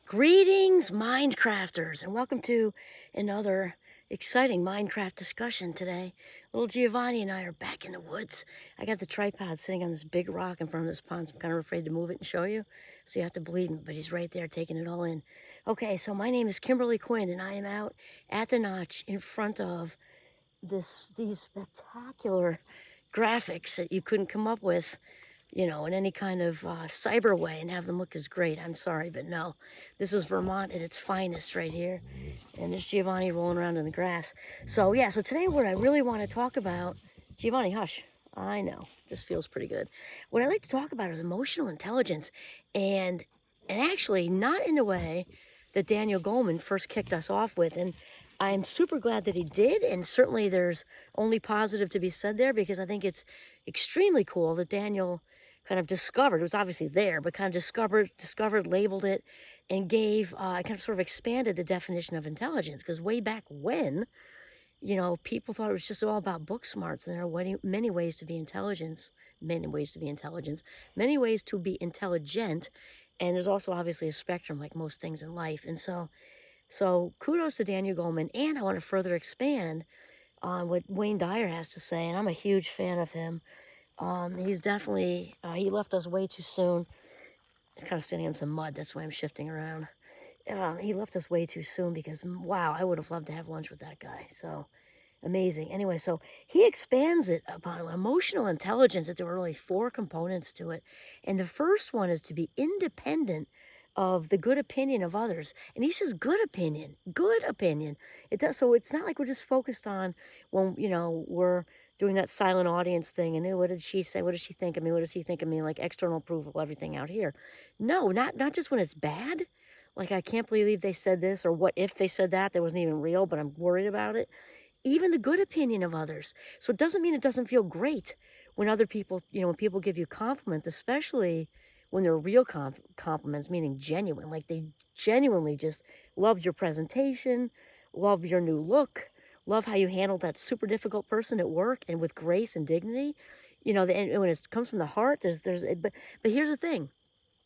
Greetings, Minecrafters, and welcome to another exciting Minecraft discussion today. Little Giovanni and I are back in the woods. I got the tripod sitting on this big rock in front of this pond, so I'm kind of afraid to move it and show you, so you have to believe me, but he's right there taking it all in. Okay, so my name is Kimberly Quinn, and I am out at the notch in front of these spectacular graphics that you couldn't come up with, you know, in any kind of cyber way and have them look as great. I'm sorry, but no. This is Vermont at its finest right here. And there's Giovanni rolling around in the grass. So, yeah, so today what I really want to talk about... Giovanni, hush. I know. This feels pretty good. What I like to talk about is emotional intelligence. And actually, not in the way that Daniel Goleman first kicked us off with. And I'm super glad that he did, and certainly there's only positive to be said there, because I think it's extremely cool that Daniel kind of discovered, it was obviously there, but kind of discovered, labeled it, and gave, kind of sort of expanded the definition of intelligence. Because way back when, you know, people thought it was just all about book smarts, and there are many ways to be intelligence, many ways to be intelligent, and there's also obviously a spectrum like most things in life. And so kudos to Daniel Goleman, and I want to further expand on what Wayne Dyer has to say, and I'm a huge fan of him. He's definitely, he left us way too soon. I'm kind of standing on some mud, that's why I'm shifting around. He left us way too soon because, wow, I would have loved to have lunch with that guy. So amazing. Anyway, so he expands it upon emotional intelligence, that there were really 4 components to it. And the first one is to be independent of the good opinion of others. And he says good opinion, good opinion. It does, so it's not like we're just focused on when, you know, we're doing that silent audience thing and what did she say, what does she think of me, what does he think of me, like external approval, everything out here. No, not just when it's bad, like I can't believe they said this, or what if they said that wasn't even real, but I'm worried about it. Even the good opinion of others. So it doesn't mean it doesn't feel great when other people, you know, when people give you compliments, especially when they're real compliments, meaning genuine, like they genuinely just love your presentation, love your new look, love how you handled that super difficult person at work, and with grace and dignity. You know, and when it comes from the heart, but here's the thing.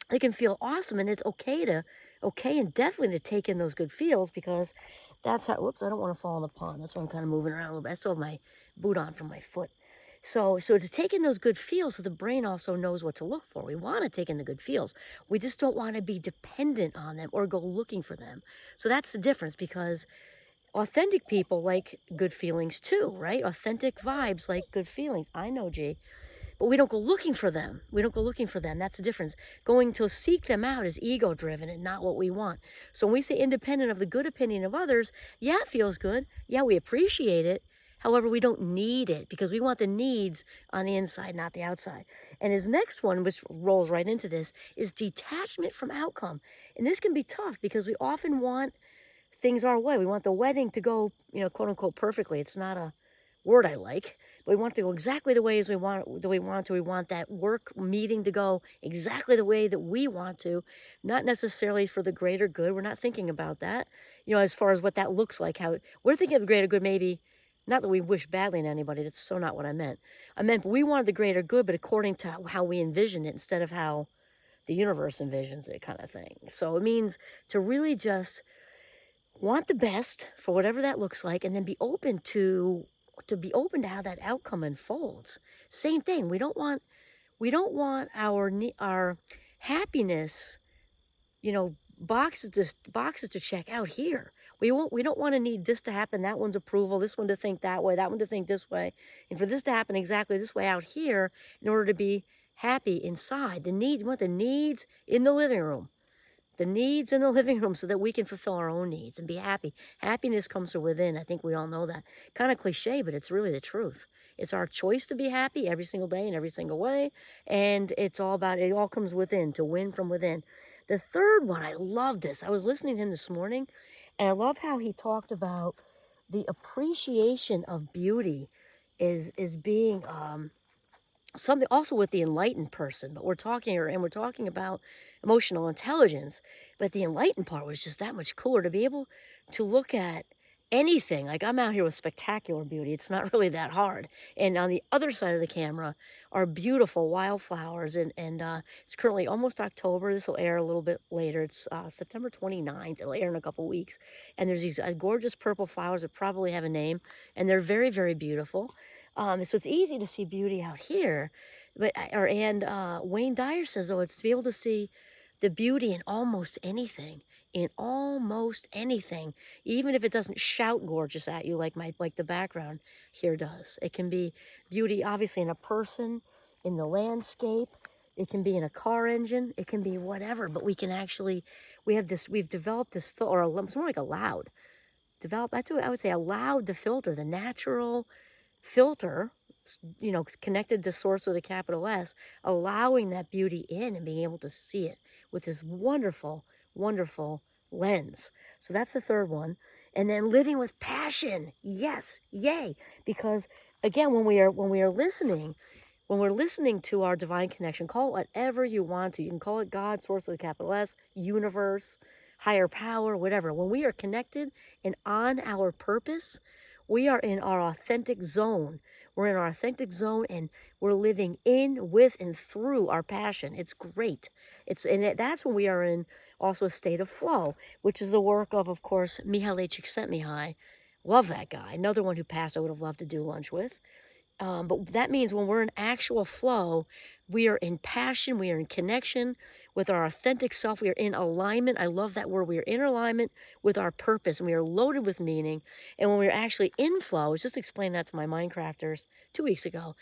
It can feel awesome, and it's okay and definitely to take in those good feels, because that's how, whoops, I don't want to fall in the pond. That's why I'm kind of moving around a little bit. I still have my boot on from my foot. So to take in those good feels, so the brain also knows what to look for. We want to take in the good feels. We just don't want to be dependent on them or go looking for them. So that's the difference, because authentic people like good feelings too, right? Authentic vibes like good feelings. I know, G. But we don't go looking for them. We don't go looking for them. That's the difference. Going to seek them out is ego-driven and not what we want. So when we say independent of the good opinion of others, yeah, it feels good. Yeah, we appreciate it. However, we don't need it, because we want the needs on the inside, not the outside. And his next one, which rolls right into this, is detachment from outcome. And this can be tough, because we often want things our way. We want the wedding to go, you know, quote unquote, perfectly. It's not a word I like, but we want it to go exactly the way as we want, We want that work meeting to go exactly the way that we want to, not necessarily for the greater good. We're not thinking about that, you know, as far as what that looks like. How we're thinking of the greater good, maybe not that we wish badly on anybody. That's so not what I meant. But we wanted the greater good, but according to how we envision it, instead of how the universe envisions it, kind of thing. So it means to really just want the best for whatever that looks like, and then be open to how that outcome unfolds. Same thing. We don't want our happiness, you know, boxes to check out here. We don't want to need this to happen, that one's approval, this one to think that way, that one to think this way, and for this to happen exactly this way out here in order to be happy inside. We want the needs in the living room. The needs in the living room, so that we can fulfill our own needs and be happy. Happiness comes from within. I think we all know that. Kind of cliche, but it's really the truth. It's our choice to be happy every single day in every single way. And it all comes within, to win from within. The third one, I love this. I was listening to him this morning, and I love how he talked about the appreciation of beauty is being something also with the enlightened person. But we're talking about emotional intelligence, but the enlightened part was just that much cooler, to be able to look at anything. Like, I'm out here with spectacular beauty. It's not really that hard. And on the other side of the camera are beautiful wildflowers. And it's currently almost October. This will air a little bit later. It's September 29th. It'll air in a couple weeks. And there's these gorgeous purple flowers that probably have a name. And they're very, very beautiful. So it's easy to see beauty out here. Wayne Dyer says, though, it's to be able to see the beauty in almost anything. In almost anything, even if it doesn't shout gorgeous at you like the background here does. It can be beauty, obviously, in a person, in the landscape. It can be in a car engine. It can be whatever. But we can actually, we've developed this, it's more like allowed. That's what I would say, allowed the filter, the natural filter, connected to source with a capital S, allowing that beauty in and being able to see it with this wonderful, wonderful lens. So that's the third one. And then living with passion. Yes, yay. Because again, when we are listening, when we're listening to our divine connection, call it whatever you want to. You can call it God, source with a capital S, universe, higher power, whatever. When we are connected and on our purpose, we are in our authentic zone. We're in our authentic zone and we're living in, with, and through our passion. It's great. That's when we are in also a state of flow, which is the work of course, Mihaly Csikszentmihalyi. Love that guy. Another one who passed I would have loved to do lunch with. But that means when we're in actual flow, we are in passion, we are in connection with our authentic self, we are in alignment. I love that word. We are in alignment with our purpose and we are loaded with meaning. And when we're actually in flow, I was just explaining that to my Minecrafters 2 weeks ago.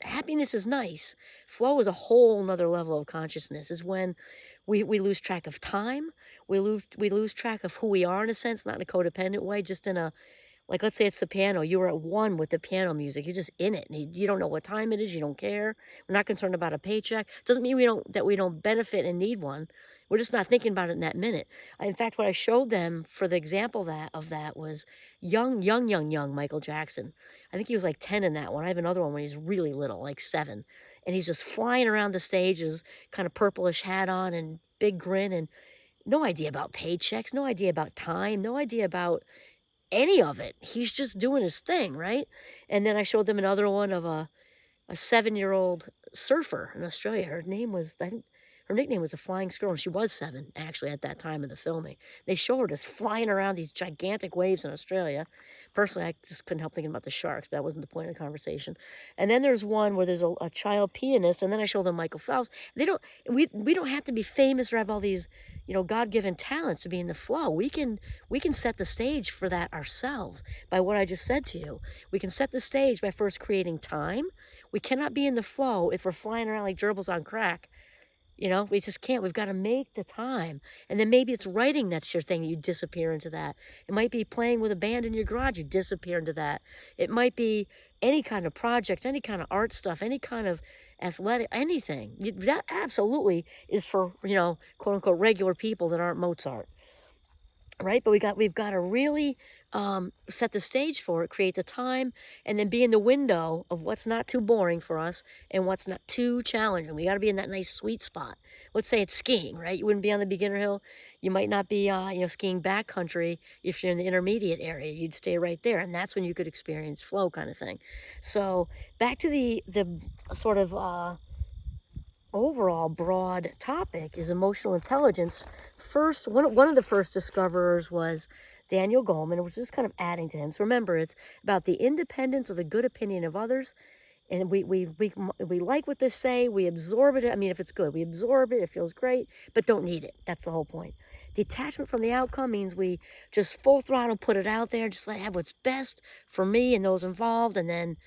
Happiness is nice. Flow is a whole nother level of consciousness, is when we lose track of time. We lose track of who we are in a sense, not in a codependent way, just in a, like, let's say it's the piano. You were at one with the piano music. You're just in it. And you don't know what time it is. You don't care. We're not concerned about a paycheck. Doesn't mean we don't benefit and need one. We're just not thinking about it in that minute. In fact, what I showed them for the example of that was young Michael Jackson. I think he was like 10 in that one. I have another one when he's really little, like 7. And he's just flying around the stage, his kind of purplish hat on and big grin, and no idea about paychecks, no idea about time, no idea about any of it. He's just doing his thing, right? And then I showed them another one of a 7-year-old surfer in Australia. Her name was, I think, her nickname was a Flying Squirrel, and she was 7, actually, at that time of the filming. They show her just flying around these gigantic waves in Australia. Personally, I just couldn't help thinking about the sharks, but that wasn't the point of the conversation. And then there's one where there's a child pianist, and then I show them Michael Phelps. We don't have to be famous or have all these, God-given talents to be in the flow. We can set the stage for that ourselves by what I just said to you. We can set the stage by first creating time. We cannot be in the flow if we're flying around like gerbils on crack. We just can't. We've got to make the time. And then maybe it's writing that's your thing. You disappear into that. It might be playing with a band in your garage. You disappear into that. It might be any kind of project, any kind of art stuff, any kind of athletic, anything. That absolutely is for, quote unquote, regular people that aren't Mozart. Right? But we've got to really set the stage for it, create the time, and then be in the window of what's not too boring for us and what's not too challenging. We got to be in that nice sweet spot. Let's say it's skiing, right? You wouldn't be on the beginner hill. You might not be, skiing backcountry if you're in the intermediate area. You'd stay right there, and that's when you could experience flow, kind of thing. So back to the sort of overall broad topic is emotional intelligence. First, one of the first discoverers was Daniel Goleman. It was just kind of adding to him. So remember, it's about the independence of the good opinion of others. And we like what they say. We absorb it. I mean, if it's good, we absorb it. It feels great, but don't need it. That's the whole point. Detachment from the outcome means we just full throttle put it out there, just have what's best for me and those involved, and then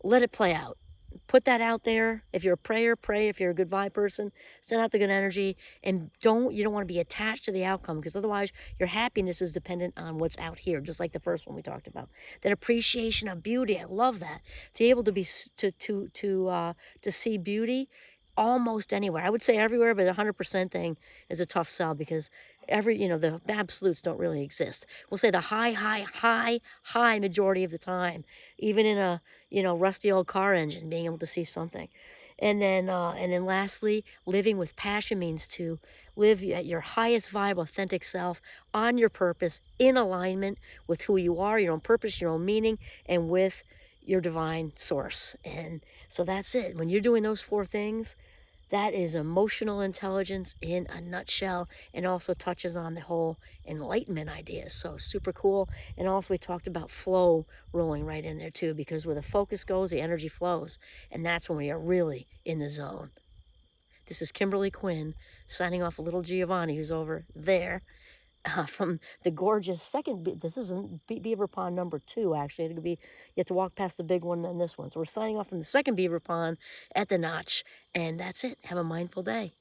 let it play out. Put that out there. If you're a prayer, pray. If you're a good vibe person, send out the good energy. And you don't want to be attached to the outcome, because otherwise your happiness is dependent on what's out here, just like the first one we talked about. Then appreciation of beauty. I love that. To be able to be to see beauty almost anywhere. I would say everywhere, but 100% thing is a tough sell, because the absolutes don't really exist. We'll say the high majority of the time, even in a, rusty old car engine, being able to see something. And then lastly, living with passion means to live at your highest vibe, authentic self, on your purpose, in alignment with who you are, your own purpose, your own meaning, and with your divine source. And so that's it. When you're doing those four things, that is emotional intelligence in a nutshell, and also touches on the whole enlightenment idea. So super cool. And also, we talked about flow rolling right in there too, because where the focus goes, the energy flows. And that's when we are really in the zone. This is Kimberly Quinn signing off, a little Giovanni who's over there from the gorgeous second. This isn't Beaver Pond number 2, actually. It'll be, you have to walk past the big one and this one. So we're signing off from the second Beaver Pond at the Notch. And that's it. Have a mindful day.